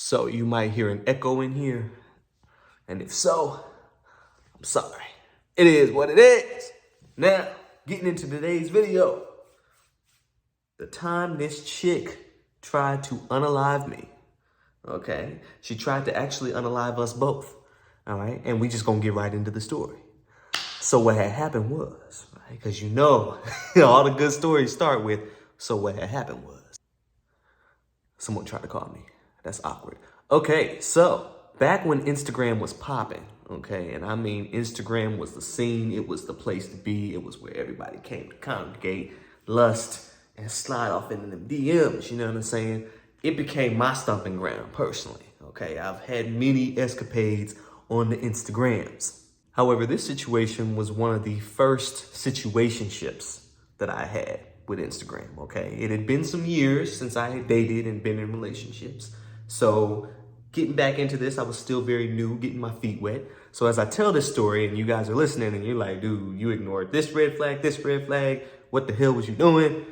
So you might hear an echo in here, and if so, I'm sorry. It is what it is. Now, getting into today's video. The time this chick tried to unalive me, okay? She tried to actually unalive us both, all right? And we just gonna get right into the story. So what had happened was, right? Because you know, all the good stories start with, so what had happened was. Someone tried to call me. That's awkward. Okay, so back when Instagram was popping, okay, and I mean Instagram was the scene, it was the place to be, it was where everybody came to congregate, lust, and slide off into them DMs, you know what I'm saying? It became my stomping ground, personally, okay? I've had many escapades on the Instagrams. However, this situation was one of the first situationships that I had with Instagram, okay? It had been some years since I had dated and been in relationships. So getting back into this, I was still very new, getting my feet wet. So as I tell this story and you guys are listening and you're like, dude, you ignored this red flag, what the hell was you doing?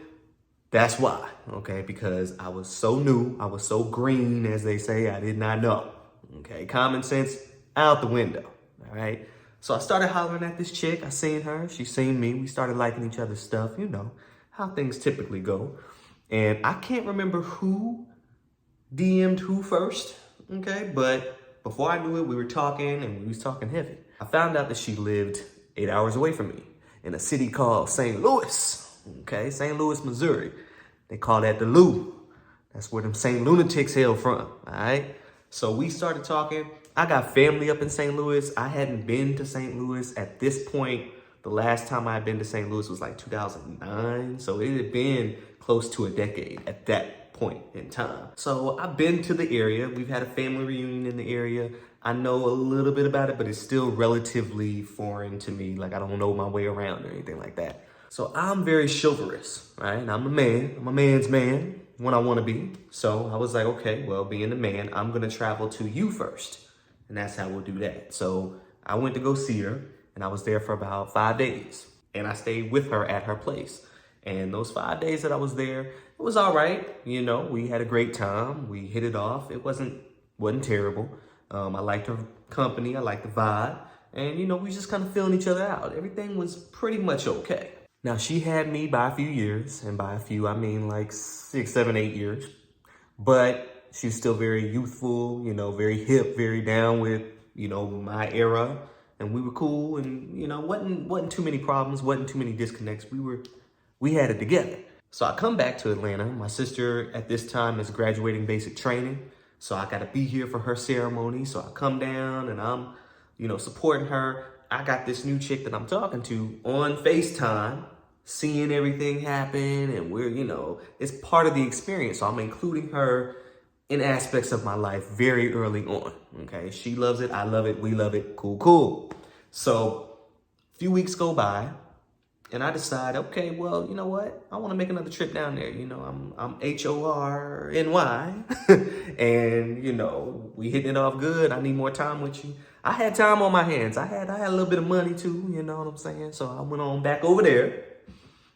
That's why, okay? Because I was so new, I was so green, as they say, I did not know, okay? Common sense out the window, all right? So I started hollering at this chick. I seen her, she seen me. We started liking each other's stuff, you know how things typically go. And I can't remember who DM'd who first, okay? But before I knew it, we were talking and we was talking heavy. I found out that she lived 8 hours away from me in a city called St. Louis, okay? St. Louis, Missouri. They call that the Lou. That's where them St. Lunatics hail from, all right? So we started talking. I got family up in St. Louis. I hadn't been to St. Louis at this point. The last time I had been to St. Louis was like 2009. So it had been close to a decade at that point in time. So I've been to the area. We've had a family reunion in the area. I know a little bit about it, but it's still relatively foreign to me. Like I don't know my way around or anything like that. So I'm very chivalrous, right? And I'm a man. I'm a man's man when I want to be. So I was like, okay, well, being the man, I'm going to travel to you first. And that's how we'll do that. So I went to go see her. And I was there for about 5 days. And I stayed with her at her place. And those 5 days that I was there, it was all right. You know, we had a great time. We hit it off. It wasn't terrible. I liked her company. I liked the vibe. And, you know, we just kind of feeling each other out. Everything was pretty much okay. Now, she had me by a few years. And by a few, I mean like 6, 7, 8 years. But she's still very youthful, you know, very hip, very down with, you know, my era. And we were cool and, you know, wasn't too many problems, wasn't too many disconnects. We had it together. So I come back to Atlanta. My sister at this time is graduating basic training. So I got to be here for her ceremony. So I come down and I'm, you know, supporting her. I got this new chick that I'm talking to on FaceTime, seeing everything happen. And we're, you know, it's part of the experience. So I'm including her in aspects of my life very early on, okay? She loves it, I love it, we love it, cool. So a few weeks go by and I decide, okay, well, you know what? I wanna make another trip down there. You know, I'm HORNY and you know, we hitting it off good. I need more time with you. I had time on my hands. I had a little bit of money too, you know what I'm saying? So I went on back over there.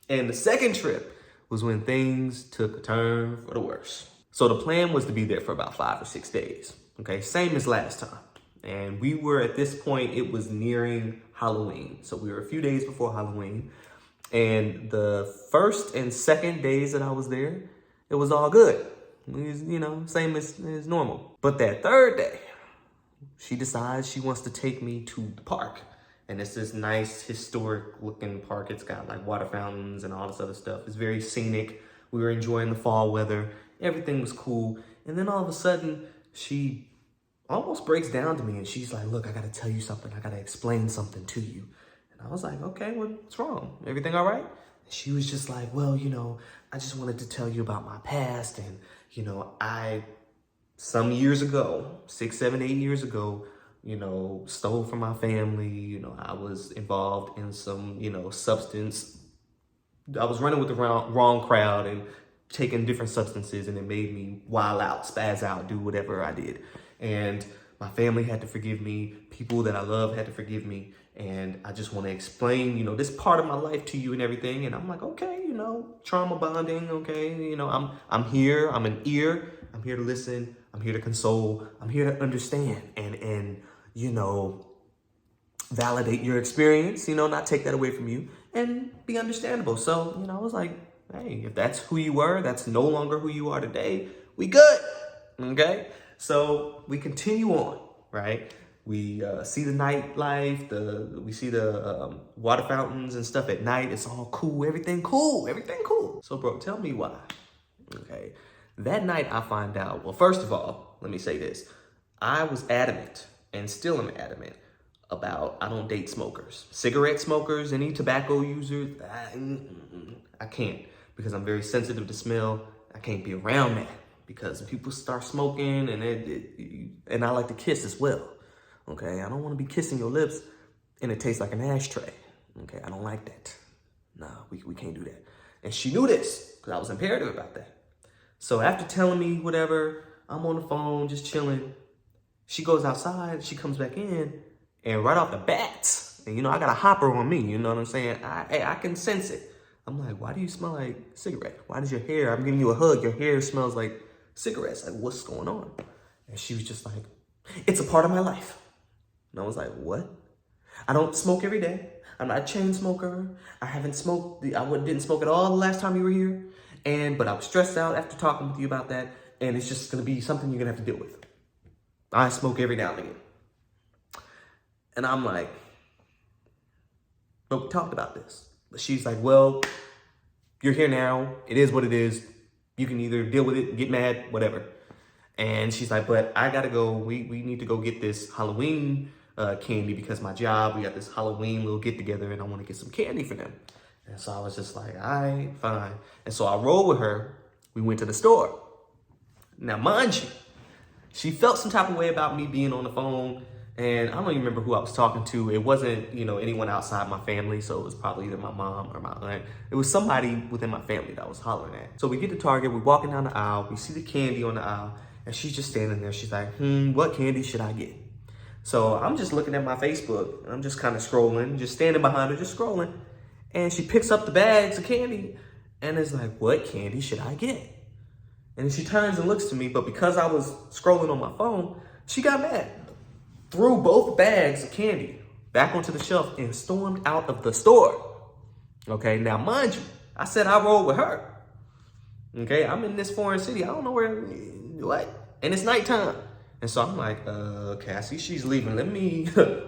And the second trip was when things took a turn for the worse. So the plan was to be there for about 5 or 6 days, okay? Same as last time. And we were, at this point, it was nearing Halloween. So we were a few days before Halloween. And the first and second days that I was there, it was all good. It was, you know, same as normal. But that third day, she decides she wants to take me to the park. And it's this nice historic looking park. It's got like water fountains and all this other stuff. It's very scenic. We were enjoying the fall weather. Everything was cool. And then all of a sudden, she almost breaks down to me and she's like, look, I gotta tell you something. I gotta explain something to you. And I was like, okay, what's wrong? Everything all right? And she was just like, well, you know, I just wanted to tell you about my past. And, you know, some years ago, 6, 7, 8 years ago, you know, stole from my family. You know, I was involved in some, you know, substance. I was running with the wrong crowd and taking different substances, and it made me wild out, spaz out, do whatever I did. And my family had to forgive me. People that I love had to forgive me. And I just want to explain, you know, this part of my life to you and everything. And I'm like, okay, you know, trauma bonding, okay. You know, I'm here, I'm an ear. I'm here to listen. I'm here to console. I'm here to understand and you know, validate your experience, you know, not take that away from you and be understandable. So, you know, I was like, hey, if that's who you were, that's no longer who you are today, we good, okay? So we continue on, right? We see the nightlife, we see the water fountains and stuff at night. It's all cool, everything cool. So bro, tell me why, okay? That night I find out, well, first of all, let me say this. I was adamant and still am adamant about I don't date smokers. Cigarette smokers, any tobacco users, I can't because I'm very sensitive to smell. I can't be around that because people start smoking and I like to kiss as well. Okay, I don't want to be kissing your lips and it tastes like an ashtray. Okay, I don't like that. Nah, we can't do that. And she knew this because I was imperative about that. So after telling me whatever, I'm on the phone just chilling. She goes outside, she comes back in, and right off the bat, and you know, I got a hopper on me, you know what I'm saying? I can sense it. I'm like, why do you smell like cigarette? Why does your hair, I'm giving you a hug, your hair smells like cigarettes. Like, what's going on? And she was just like, it's a part of my life. And I was like, what? I don't smoke every day. I'm not a chain smoker. I haven't smoked, didn't smoke at all the last time you were here. But I was stressed out after talking with you about that. And it's just gonna be something you're gonna have to deal with. I smoke every now and again. And I'm like, but we talked about this. But she's like, well, you're here now. It is what it is. You can either deal with it, get mad, whatever. And she's like, but I gotta go. We need to go get this Halloween candy because my job, we got this Halloween little get together and I want to get some candy for them. And so I was just like, all right, fine. And so I rolled with her. We went to the store. Now, mind you, she felt some type of way about me being on the phone, and I don't even remember who I was talking to. It wasn't, you know, anyone outside my family, so it was probably either my mom or my aunt. It was somebody within my family that I was hollering at. So we get to Target, we're walking down the aisle, we see the candy on the aisle, and she's just standing there. She's like, what candy should I get? So I'm just looking at my Facebook, and I'm just kind of scrolling, just standing behind her, just scrolling. And she picks up the bags of candy, and is like, what candy should I get? And she turns and looks to me, but because I was scrolling on my phone, she got mad. Threw both bags of candy back onto the shelf and stormed out of the store. Okay, now mind you, I said I rolled with her. Okay, I'm in this foreign city. I don't know what? And it's nighttime. And so I'm like, Cassie, she's leaving. Let me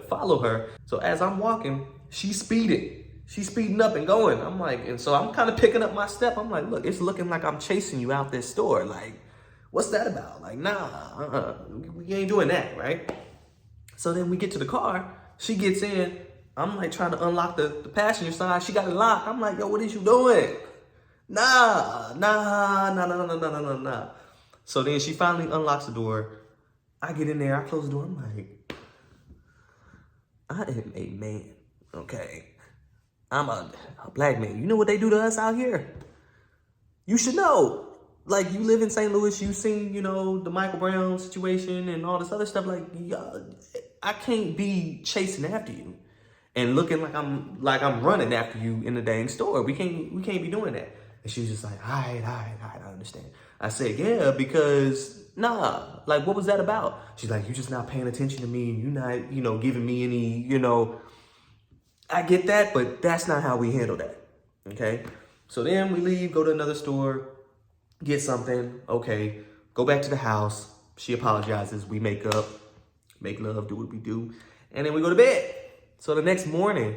follow her. So as I'm walking, she's speeding. She's speeding up and going. I'm like, and so I'm kind of picking up my step. I'm like, look, it's looking like I'm chasing you out this store. Like, what's that about? Like, nah, we ain't doing that, right? So then we get to the car. She gets in. I'm like trying to unlock the passenger side. She got it locked. I'm like, yo, what is you doing? Nah. So then she finally unlocks the door. I get in there. I close the door. I'm like, I am a man, okay? I'm a black man. You know what they do to us out here? You should know. Like, you live in St. Louis, you've seen, you know, the Michael Brown situation and all this other stuff. Like, I can't be chasing after you and looking like I'm running after you in the dang store. We can't be doing that. And she was just like, all right, I understand. I said, yeah, because nah, like, what was that about? She's like, you just not paying attention to me and you not, you know, giving me any, you know, I get that, but that's not how we handle that, okay? So then we leave, go to another store, get something, okay, go back to the house. She apologizes, we make up, make love, do what we do, and then we go to bed. So the next morning,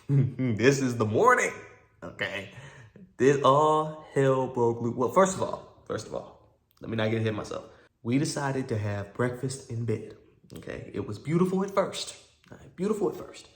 this is the morning, okay? This all hell broke loose. Well, first of all, let me not get ahead of myself. We decided to have breakfast in bed, okay? It was beautiful at first, all right? Beautiful at first.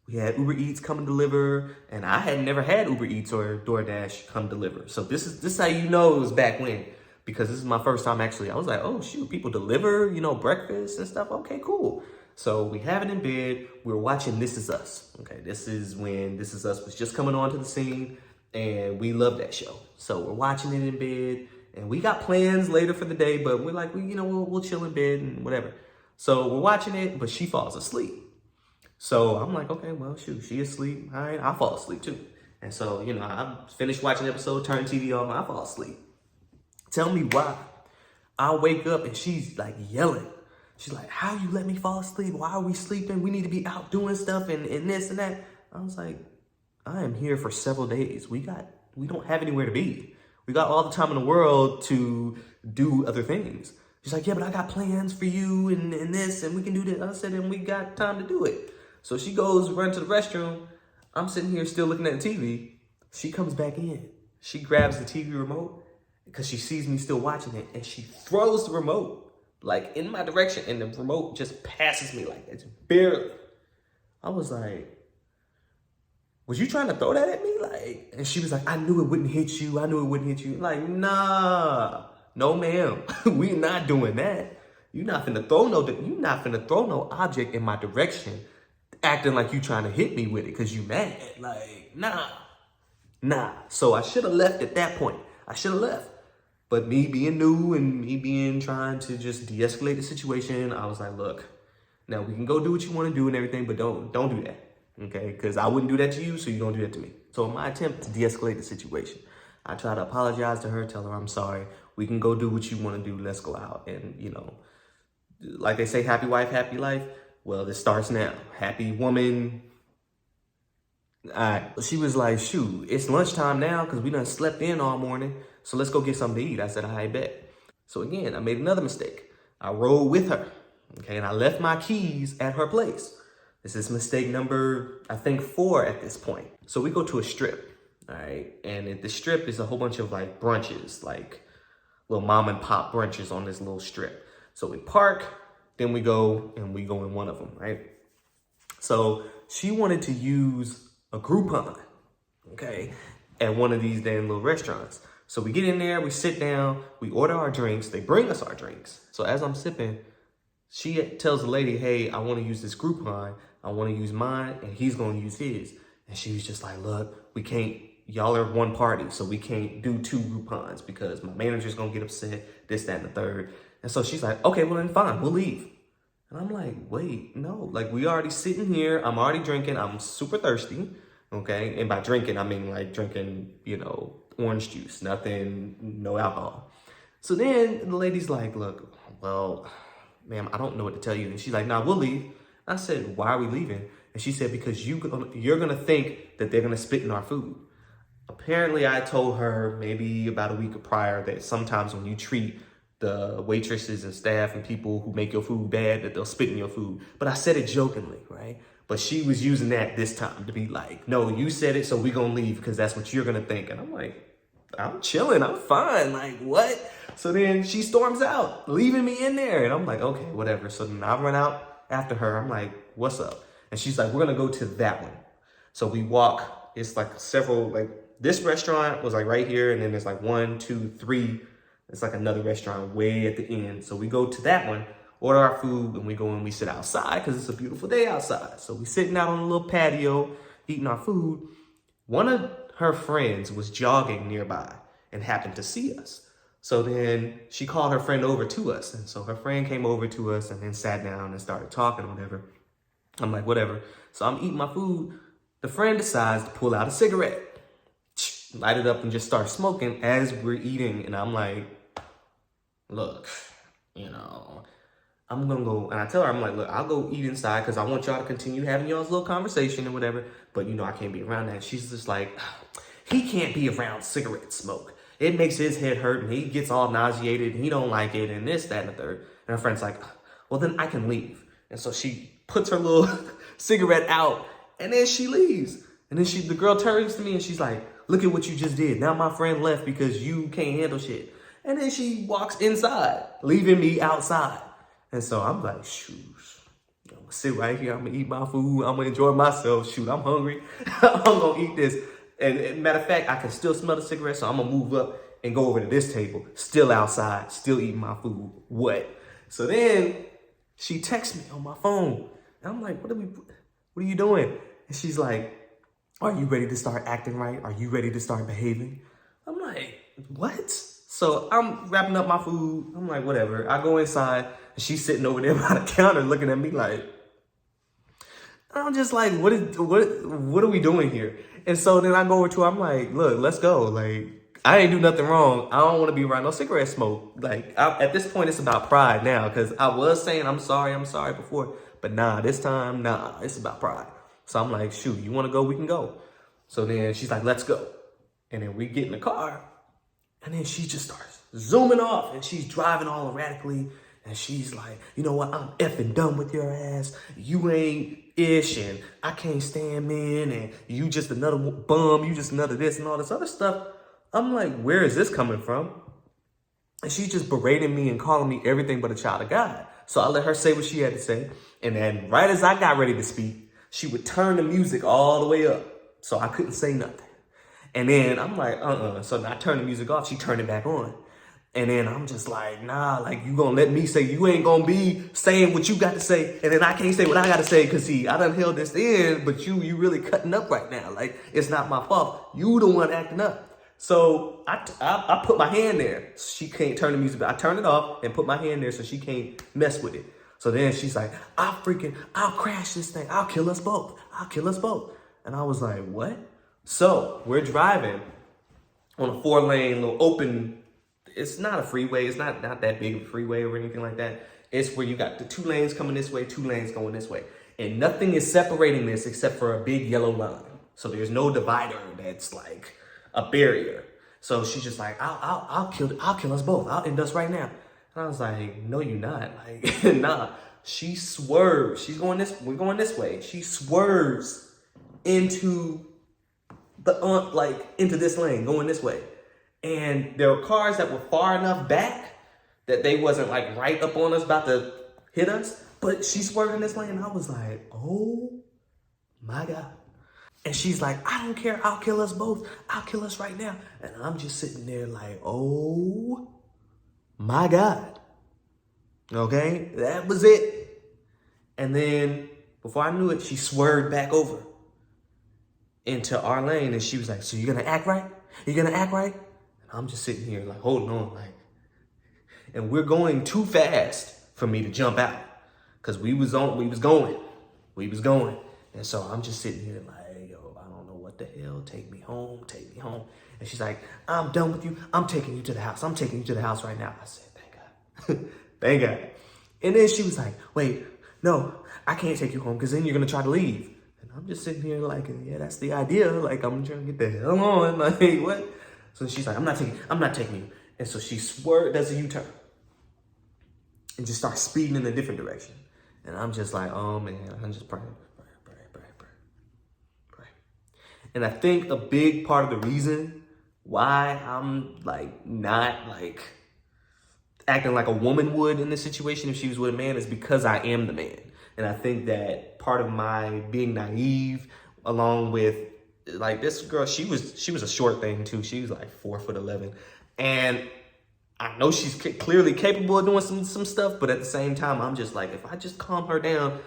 We had Uber Eats come and deliver, and I had never had Uber Eats or DoorDash come deliver. So this is how you know it was back when, because this is my first time actually. I was like, oh shoot, people deliver, you know, breakfast and stuff. Okay, cool. So we have it in bed. We're watching This Is Us. Okay, this is when This Is Us was just coming onto the scene, and we love that show. So we're watching it in bed, and we got plans later for the day, but we're like, we'll chill in bed and whatever. So we're watching it, but she falls asleep. So I'm like, okay, well, shoot, she asleep. All right, I'll fall asleep too. And so, I finished watching the episode, turn TV on, I fall asleep. Tell me why I wake up and she's like yelling. She's like, how you let me fall asleep? Why are we sleeping? We need to be out doing stuff and this and that. I was like, I am here for several days. We don't have anywhere to be. We got all the time in the world to do other things. She's like, yeah, but I got plans for you and this, and we can do this. I said, and we got time to do it. So she goes, run to the restroom. I'm sitting here still looking at the TV. She comes back in. She grabs the TV remote because she sees me still watching it, and she throws the remote like in my direction, and the remote just passes me like it's barely. I was like, was you trying to throw that at me? Like, and she was like, I knew it wouldn't hit you. I knew it wouldn't hit you. Like, nah, no ma'am. We not doing that. You're not finna throw no object in my direction acting like you trying to hit me with it because you mad. Like, nah. So I should have left at that point. I should have left. But me being new and me trying to just de-escalate the situation, I was like, look, now we can go do what you want to do and everything, but don't do that. Okay, because I wouldn't do that to you, so you don't do that to me. So in my attempt to de-escalate the situation, I try to apologize to her, tell her I'm sorry. We can go do what you want to do. Let's go out. And, you know, like they say, happy wife, happy life. Well, this starts now. Happy woman. All right. She was like, shoot, it's lunchtime now because we done slept in all morning. So let's go get something to eat. I said, I bet. So again, I made another mistake. I rode with her. Okay, and I left my keys at her place. This is mistake number, I think, 4 at this point. So we go to a strip, all right? And at the strip is a whole bunch of like brunches, like little mom and pop brunches on this little strip. So we park, then we go in one of them, right? So she wanted to use a Groupon, okay, at one of these damn little restaurants. So we get in there, we sit down, we order our drinks, they bring us our drinks. So as I'm sipping, she tells the lady, hey, I want to use this Groupon. I want to use mine, and he's going to use his. And she was just like, look, we can't, y'all are one party, so we can't do 2 Groupons because my manager's going to get upset, this, that, and the third. And so she's like, okay, well then fine, we'll leave. And I'm like, wait, no, like we already sitting here. I'm already drinking. I'm super thirsty, okay? And by drinking, I mean like drinking, you know, orange juice, nothing, no alcohol. So then the lady's like, look, well, ma'am, I don't know what to tell you. And she's like, nah, we'll leave. I said, why are we leaving? And she said, because you're going to think that they're going to spit in our food. Apparently, I told her maybe about a week prior that sometimes when you treat the waitresses and staff and people who make your food bad, that they'll spit in your food. But I said it jokingly, right? But she was using that this time to be like, no, you said it, so we're going to leave because that's what you're going to think. And I'm like, I'm chilling. I'm fine. Like, what? So then she storms out, leaving me in there. And I'm like, okay, whatever. So then I run out after her. I'm like, what's up? And she's like, we're going to go to that one. So we walk. It's like several, like this restaurant was like right here. And then there's like 1, 2, 3. It's like another restaurant way at the end. So we go to that one, order our food, and we go and we sit outside because it's a beautiful day outside. So we sitting out on a little patio, eating our food. One of her friends was jogging nearby and happened to see us. So then she called her friend over to us. And so her friend came over to us and then sat down and started talking or whatever. I'm like, whatever. So I'm eating my food. The friend decides to pull out a cigarette, light it up and just start smoking as we're eating. And I'm like, look, you know, I'm going to go. And I tell her, I'm like, look, I'll go eat inside because I want y'all to continue having y'all's little conversation and whatever. But, you know, I can't be around that. She's just like, he can't be around cigarette smoke. It makes his head hurt and he gets all nauseated and he don't like it and this, that, and the third. And her friend's like, well, then I can leave. And so she puts her little cigarette out and then she leaves. And then the girl turns to me and she's like, look at what you just did. Now my friend left because you can't handle shit. And then she walks inside, leaving me outside. And so I'm like, shoot, I'm gonna sit right here. I'm gonna eat my food. I'm gonna enjoy myself. Shoot, I'm hungry. I'm gonna eat this. And matter of fact, I can still smell the cigarette, so I'm gonna move up and go over to this table, still outside, still eating my food. What? So then she texts me on my phone. And I'm like, what are you doing? And she's like, are you ready to start acting right? Are you ready to start behaving? I'm like, what? So I'm wrapping up my food. I'm like, whatever. I go inside and she's sitting over there by the counter looking at me like, I'm just like, what are we doing here? And so then I go over to her, I'm like, look, let's go. Like, I ain't do nothing wrong. I don't want to be around no cigarette smoke. Like, at this point, it's about pride now. Because I was saying I'm sorry before. But nah, this time, nah, it's about pride. So I'm like, shoot, you want to go? We can go. So then she's like, let's go. And then we get in the car. And then she just starts zooming off. And she's driving all erratically. And she's like, you know what? I'm effing done with your ass. You ain't ish. And I can't stand men. And you just another bum. You just another this and all this other stuff. I'm like, where is this coming from? And she's just berating me and calling me everything but a child of God. So I let her say what she had to say. And then right as I got ready to speak, she would turn the music all the way up. So I couldn't say nothing. And then I'm like, So I turned the music off. She turned it back on. And then I'm just like, nah, like you gonna let me say, you ain't gonna be saying what you got to say. And then I can't say what I got to say because see, I done held this in, but you really cutting up right now. Like it's not my fault. You the one acting up. So I put my hand there. She can't turn the music back. I turned it off and put my hand there so she can't mess with it. So then she's like, I'll crash this thing. I'll kill us both. I'll kill us both. And I was like, what? So we're driving on a 4-lane little open, it's not a freeway. It's not that big of a freeway or anything like that. It's where you got the 2 lanes coming this way, 2 lanes going this way. And nothing is separating this except for a big yellow line. So there's no divider that's like a barrier. So she's just like, I'll kill us both. I'll end us right now. And I was like, no, you're not. Like, nah. She swerves. We're going this way. She swerves into into this lane, going this way. And there were cars that were far enough back that they wasn't like right up on us about to hit us. But she swerved in this lane. And I was like, oh my God. And she's like, I don't care. I'll kill us both. I'll kill us right now. And I'm just sitting there like, oh my God. Okay, that was it. And then before I knew it, she swerved back over into our lane. And she was like, so you're going to act right? You're going to act right? And I'm just sitting here like, holding on. Like, and we're going too fast for me to jump out. Because we was going. And so I'm just sitting here like, what the hell? Take me home. And she's like, I'm done with you. I'm taking you to the house. I'm taking you to the house right now. I said, thank God. Thank God. And then she was like, wait, no, I can't take you home because then you're going to try to leave. And I'm just sitting here like, yeah, that's the idea. Like, I'm trying to get the hell on. Like, what? So she's like, I'm not taking you. And so she does a U-turn and just starts speeding in a different direction. And I'm just like, oh man, I'm just praying. And I think a big part of the reason why I'm like not like acting like a woman would in this situation if she was with a man is because I am the man. And I think that part of my being naive, along with like this girl, she was a short thing too. She was like 4'11", and I know she's clearly capable of doing some stuff. But at the same time, I'm just like, if I just calm her down,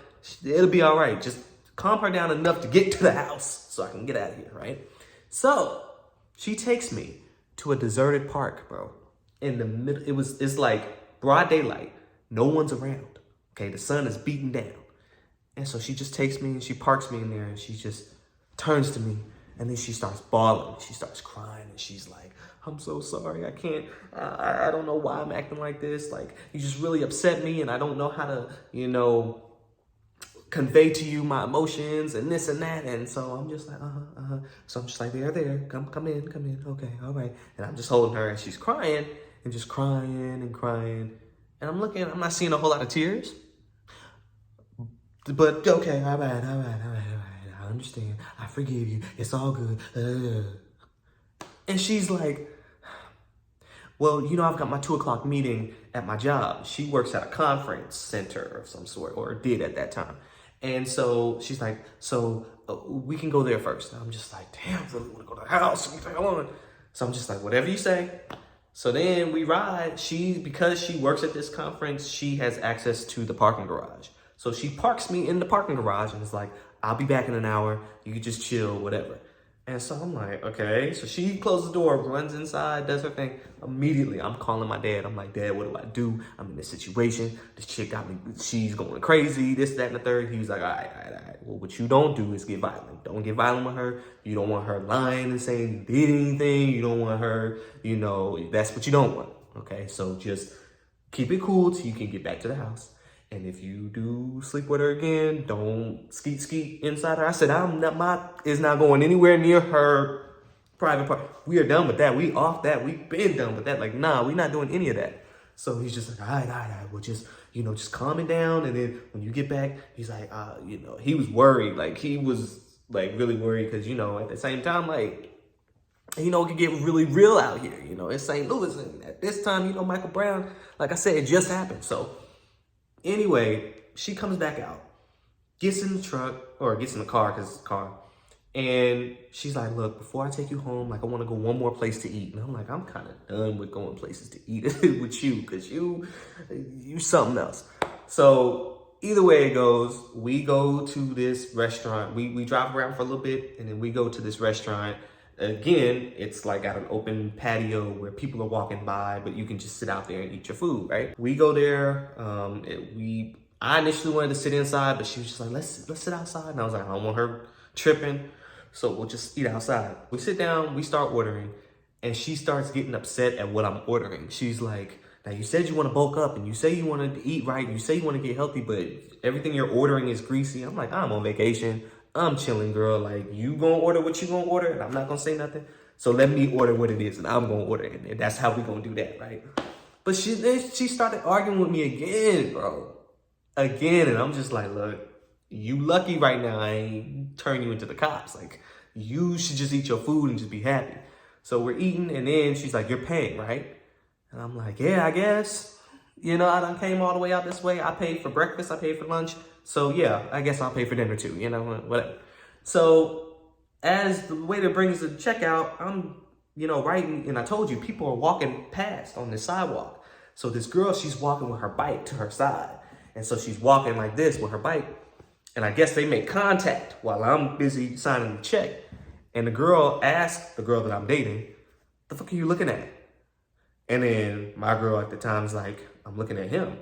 it'll be all right. Just calm her down enough to get to the house so I can get out of here, right? So she takes me to a deserted park, bro. In the middle, it's like broad daylight. No one's around. Okay, the sun is beating down. And so she just takes me and she parks me in there and she just turns to me and then she starts bawling. She starts crying and she's like, I'm so sorry. I can't, I don't know why I'm acting like this. Like, you just really upset me and I don't know how to, convey to you my emotions and this and that. And so I'm just like, So I'm just like, there, come in. Okay, all right. And I'm just holding her and she's crying and just crying and crying. And I'm not seeing a whole lot of tears. But okay, all right. I understand. I forgive you. It's all good. And she's like, well, I've got my 2:00 meeting at my job. She works at a conference center of some sort, or did at that time. And so she's like, we can go there first. And I'm just like, damn, I really want to go to the house. So I'm just like, whatever you say. So then we ride. Because she works at this conference, she has access to the parking garage. So she parks me in the parking garage and is like, I'll be back in an hour. You can just chill, whatever. And so I'm like, okay. So she closes the door, runs inside, does her thing. Immediately, I'm calling my dad. I'm like, Dad, what do I do? I'm in this situation. This chick got me, she's going crazy, this, that, and the third. He was like, all right. Well, what you don't do is get violent. Don't get violent with her. You don't want her lying and saying you did anything. You don't want her, that's what you don't want. Okay, so just keep it cool till you can get back to the house. And if you do sleep with her again, don't skeet inside her. I said, is not going anywhere near her private part. We are done with that. We off that. We've been done with that. Like, nah, we're not doing any of that. So he's just like, all right. Well, just calm it down. And then when you get back, he's like, he was worried. Like, he was like really worried because, at the same time, like, it can get really real out here. It's St. Louis. And at this time, Michael Brown, like I said, it just happened. So anyway, she comes back out, gets in the truck, or gets in the car, because it's a car. And she's like, look, before I take you home, like, I want to go one more place to eat. And I'm like, I'm kind of done with going places to eat with you, because you something else. So either way it goes, we go to this restaurant. We drive around for a little bit, and then we go to this restaurant. Again, it's like got an open patio where people are walking by, but you can just sit out there and eat your food, right? We go there. I initially wanted to sit inside, but she was just like, let's sit outside. And I was like, I don't want her tripping, so we'll just eat outside. We sit down, we start ordering, and she starts getting upset at what I'm ordering. She's like, now you said you want to bulk up, and you say you want to eat right, you say you want to get healthy, but everything you're ordering is greasy. I'm like, I'm on vacation. I'm chilling, girl. Like, you gonna order what you gonna order, and I'm not gonna say nothing. So let me order what it is, and I'm gonna order it, and that's how we gonna do that, right? But she started arguing with me again, bro. Again, and I'm just like, look, you lucky right now I ain't turn you into the cops. Like, you should just eat your food and just be happy. So we're eating, and then she's like, you're paying, right? And I'm like, yeah, I guess. I done came all the way out this way. I paid for breakfast, I paid for lunch. So yeah, I guess I'll pay for dinner too, whatever. So as the waiter brings the checkout, I'm, writing, and I told you, people are walking past on the sidewalk. So this girl, she's walking with her bike to her side. And so she's walking like this with her bike. And I guess they make contact while I'm busy signing the check. And the girl asked the girl that I'm dating, the fuck are you looking at? And then my girl at the time is like, I'm looking at him.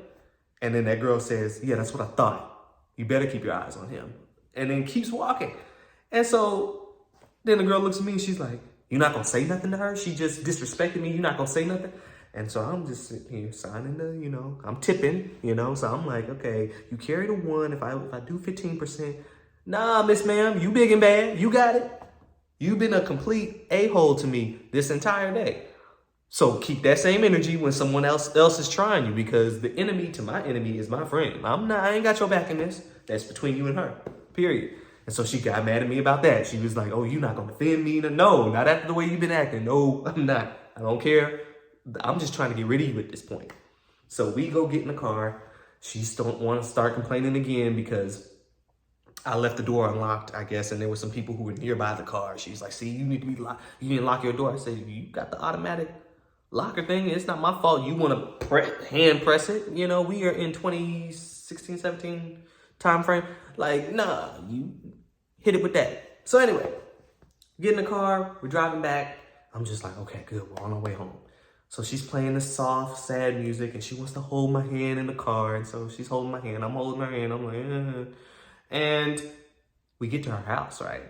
And then that girl says, yeah, that's what I thought. You better keep your eyes on him. And then keeps walking. And so then the girl looks at me and she's like, you're not going to say nothing to her? She just disrespected me. You're not going to say nothing? And so I'm just sitting here signing the, I'm tipping, so I'm like, okay, you carry the one. If I do 15%, nah, Miss Ma'am, you big and bad. You got it. You've been a complete a-hole to me this entire day. So keep that same energy when someone else is trying you, because the enemy to my enemy is my friend. I ain't got your back in this. That's between you and her, period. And so she got mad at me about that. She was like, oh, you're not going to defend me? No, not after the way you've been acting. No, I'm not. I don't care. I'm just trying to get rid of you at this point. So we go get in the car. She don't want to start complaining again because I left the door unlocked, I guess, and there were some people who were nearby the car. She's like, see, you need to be locked. You need to lock your door. I said, you got the automatic locker thing. It's not my fault. You want to hand press it. We are in 2016, 17 time frame. Like, nah, you hit it with that. So anyway, get in the car. We're driving back. I'm just like, okay, good. We're on our way home. So she's playing this soft, sad music, and she wants to hold my hand in the car. And so she's holding my hand. I'm holding her hand. I'm like, And we get to her house, right?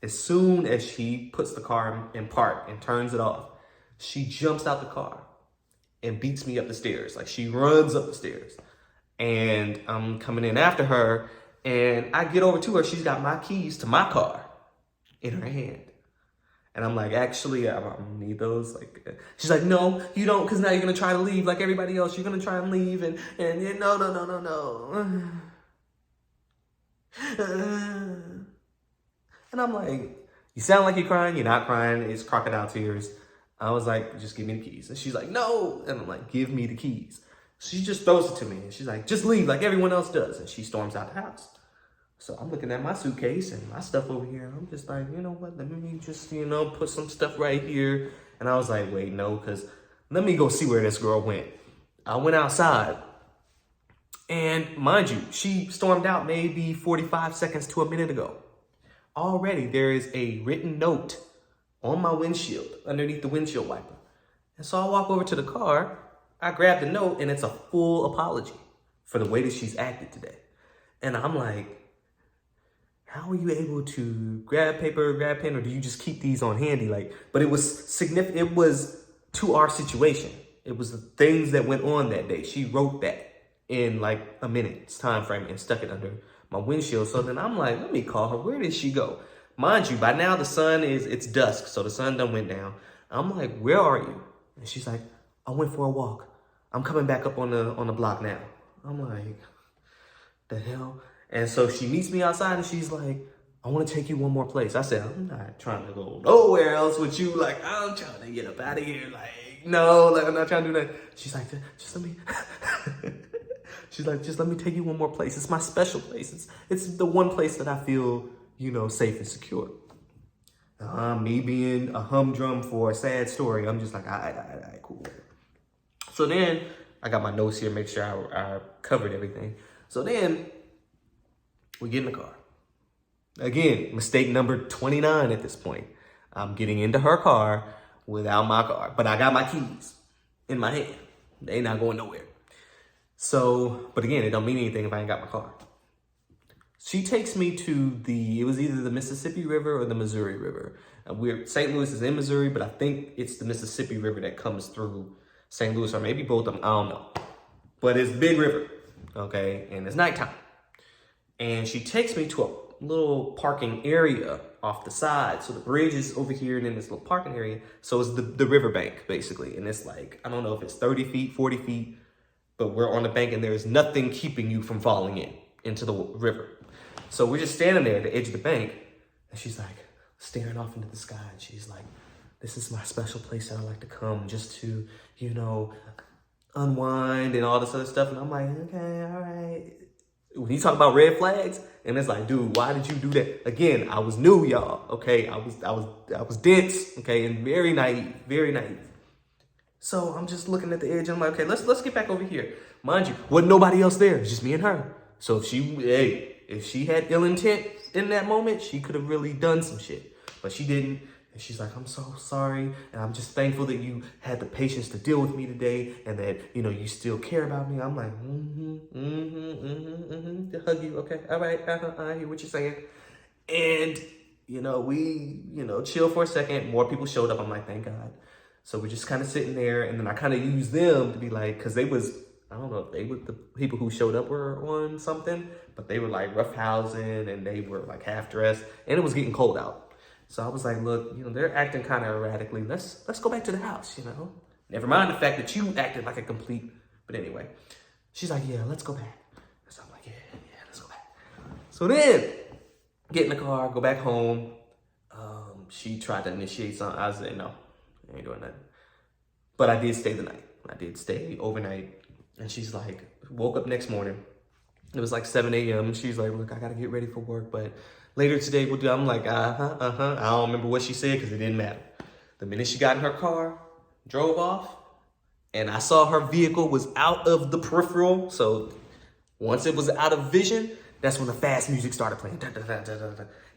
As soon as she puts the car in park and turns it off, she jumps out the car and beats me up the stairs. Like, she runs up the stairs. And I'm coming in after her, and I get over to her. She's got my keys to my car in her hand. And I'm like, actually, I don't need those. Like, she's like, no, you don't, because now you're going to try to leave like everybody else. You're going to try and leave, and no. And I'm like, you sound like you're crying. You're not crying. It's crocodile tears. I was like, just give me the keys. And she's like, no. And I'm like, give me the keys. She just throws it to me. And she's like, just leave like everyone else does. And she storms out the house. So I'm looking at my suitcase and my stuff over here. And I'm just like, you know what? Let me just, put some stuff right here. And I was like, wait, no, because let me go see where this girl went. I went outside. And mind you, she stormed out maybe 45 seconds to a minute ago. already there is a written note on my windshield, underneath the windshield wiper. And so I walk over to the car, I grab the note, and it's a full apology for the way that she's acted today. And I'm like, how are you able to grab paper, grab pen, or do you just keep these on handy? Like, but it was significant. It was to our situation. It was the things that went on that day. She wrote that in like a minute's time frame and stuck it under my windshield. So then I'm like, let me call her. Where did she go? Mind you, by now it's dusk, so the sun done went down. I'm like, where are you? And she's like, I went for a walk. I'm coming back up on the block now. I'm like, the hell? And so she meets me outside and she's like, I want to take you one more place. I said, I'm not trying to go nowhere else with you. Like, I'm trying to get up out of here. Like, no, like, I'm not trying to do that. She's like, just let me, she's like, just let me take you one more place. It's my special place. It's the one place that I feel, you know, safe and secure. Me being a humdrum for a sad story, I'm just like, all right, cool. So then I got my notes here, make sure I covered everything. So then we get in the car. Again, mistake number 29 at this point. I'm getting into her car without my car, but I got my keys in my hand. They not going nowhere. So, but again, it don't mean anything if I ain't got my car. She takes me to it was either the Mississippi River or the Missouri River. St. Louis is in Missouri, but I think it's the Mississippi River that comes through St. Louis, or maybe both of them, I don't know. But it's a big river, okay? And it's nighttime. And she takes me to a little parking area off the side. So the bridge is over here and then this little parking area. So it's the riverbank, basically. And it's like, I don't know if it's 30 feet, 40 feet, but we're on the bank and there's nothing keeping you from falling into the river. So we're just standing there at the edge of the bank, and she's like staring off into the sky, and she's like, this is my special place that I like to come just to, you know, unwind and all this other stuff. And I'm like, okay, all right. When you talk about red flags, and it's like, dude, why did you do that? Again, I was new, y'all, okay? I was dense, okay, and very naive, very naive. So I'm just looking at the edge, and I'm like, okay, let's get back over here. Mind you, wasn't nobody else there, it's just me and her. So if she had ill intent in that moment, she could have really done some shit, but she didn't. And she's like, I'm so sorry, and I'm just thankful that you had the patience to deal with me today, and that, you know, you still care about me. I'm like, to hug you, okay, all right, I hear what you're saying. And, you know, we, you know, chill for a second. More people showed up. I'm like, thank God. So we're just kind of sitting there, and then I kind of used them to be like, because they was, I don't know if they were the people who showed up were on something, but they were like roughhousing, and they were like half dressed, and it was getting cold out. So I was like, look, you know, they're acting kind of erratically. Let's go back to the house, you know? Never mind the fact that you acted like a complete, but anyway. She's like, yeah, let's go back. So I'm like, yeah, let's go back. So then, get in the car, go back home. She tried to initiate something. I said, no, I ain't doing nothing. But I did stay the night. I did stay overnight. And she's like, woke up next morning. It was like 7 a.m. And she's like, look, I got to get ready for work, but later today we'll do. I'm like, I don't remember what she said because it didn't matter. The minute she got in her car, drove off, and I saw her vehicle was out of the peripheral. So once it was out of vision, that's when the fast music started playing.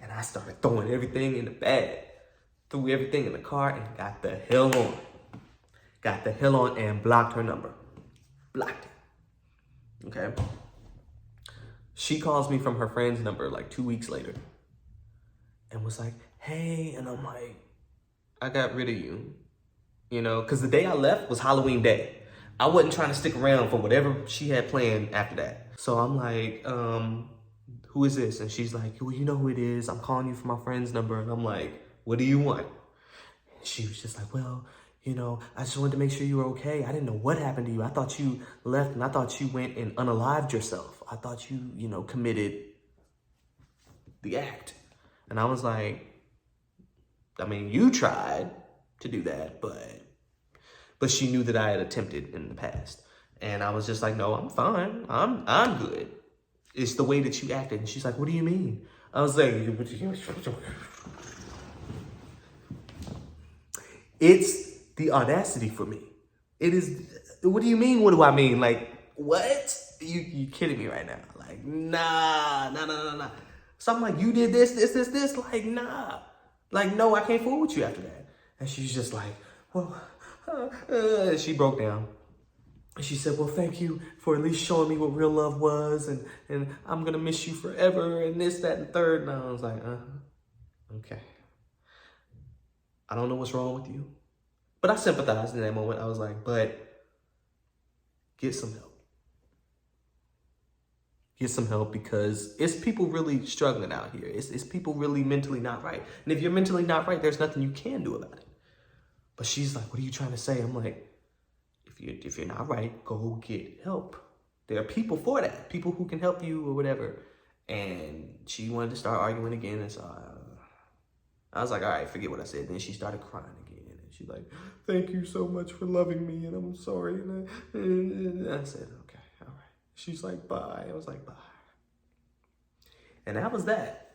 And I started throwing everything in the bag. Threw everything in the car and got the hell on. Got the hell on and blocked her number. Blocked it. Okay. She calls me from her friend's number like 2 weeks later and was like, hey, and I'm like, I got rid of you, you know, because the day I left was Halloween day. I wasn't trying to stick around for whatever she had planned after that. So I'm like, who is this? And she's like, well, you know who it is. I'm calling you from my friend's number. And I'm like, what do you want? And she was just like, well, you know, I just wanted to make sure you were okay. I didn't know what happened to you. I thought you left and I thought you went and unalived yourself. I thought you, you know, committed the act. And I was like, I mean, you tried to do that, but she knew that I had attempted in the past. And I was just like, no, I'm fine. I'm good. It's the way that you acted. And she's like, what do you mean? I was like, it's the audacity for me. It is, what do you mean? What do I mean? Like, what? You kidding me right now? Like, nah. So I'm like, you did this. Like, nah. Like, no, I can't fool with you after that. And she's just like, well, she broke down. And she said, well, thank you for at least showing me what real love was. And I'm going to miss you forever. And this, that, and third. And I was like, okay. I don't know what's wrong with you. But I sympathized in that moment. I was like, but get some help. Get some help, because it's people really struggling out here. It's people really mentally not right. And if you're mentally not right, there's nothing you can do about it. But she's like, what are you trying to say? I'm like, if you're not right, go get help. There are people for that. People who can help you or whatever. And she wanted to start arguing again. And so I was like, all right, forget what I said. Then she started crying again. And she's like, thank you so much for loving me. And I'm sorry. And I said, okay. She's like, bye. I was like, bye. And that was that.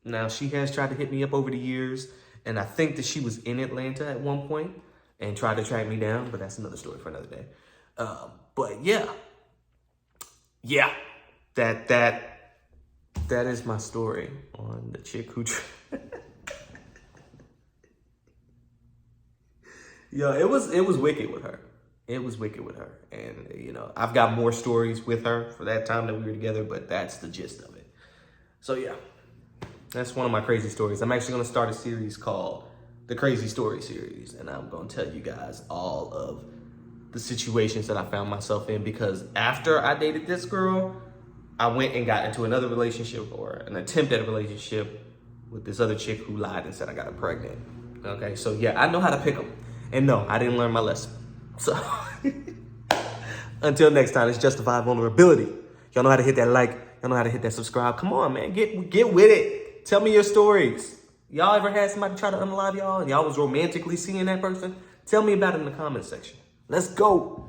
Now, she has tried to hit me up over the years, and I think that she was in Atlanta at one point and tried to track me down, but that's another story for another day. But yeah, that is my story on the chick who... Yo, it was wicked with her. It was wicked with her. And, you know, I've got more stories with her for that time that we were together, but that's the gist of it. So, yeah, that's one of my crazy stories. I'm actually going to start a series called the Crazy Story Series. And I'm going to tell you guys all of the situations that I found myself in, because after I dated this girl, I went and got into another relationship, or an attempt at a relationship, with this other chick who lied and said I got her pregnant. Okay, so yeah, I know how to pick them. And no, I didn't learn my lesson. So, until next time, it's Justified Vulnerability. Y'all know how to hit that like. Y'all know how to hit that subscribe. Come on, man. Get with it. Tell me your stories. Y'all ever had somebody try to unalive y'all and y'all was romantically seeing that person? Tell me about it in the comment section. Let's go.